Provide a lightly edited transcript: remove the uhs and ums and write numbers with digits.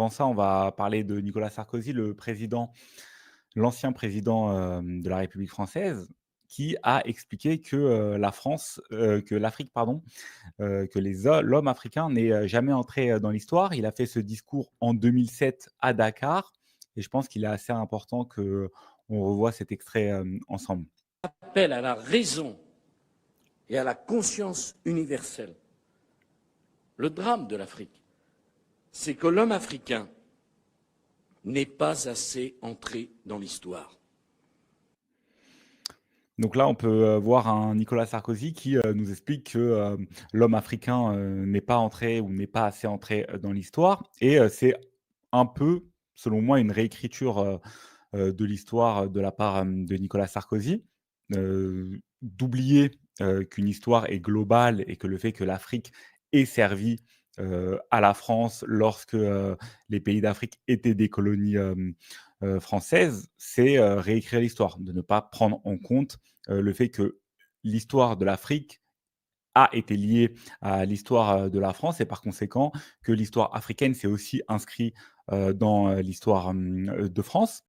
Avant ça, on va parler de Nicolas Sarkozy, l'ancien président, de la République française, qui a expliqué que, que l'Afrique, pardon, que l'homme africain n'est, jamais entré, dans l'histoire. Il a fait ce discours en 2007 à Dakar et je pense qu'il est assez important qu'on revoie cet extrait, ensemble. Appel à la raison et à la conscience universelle. Le drame de l'Afrique, c'est que l'homme africain n'est pas assez entré dans l'histoire. Donc là, on peut, voir un Nicolas Sarkozy qui, nous explique que, l'homme africain, n'est pas entré ou n'est pas assez entré, dans l'histoire et c'est un peu, selon moi, une réécriture, de l'histoire, de la part, de Nicolas Sarkozy. D'oublier, qu'une histoire est globale et que le fait que l'Afrique ait servi, à la France lorsque, les pays d'Afrique étaient des colonies, françaises, c'est, réécrire l'histoire, de ne pas prendre en compte, le fait que l'histoire de l'Afrique a été liée à l'histoire, de la France et par conséquent que l'histoire africaine s'est aussi inscrit, dans, l'histoire, de France.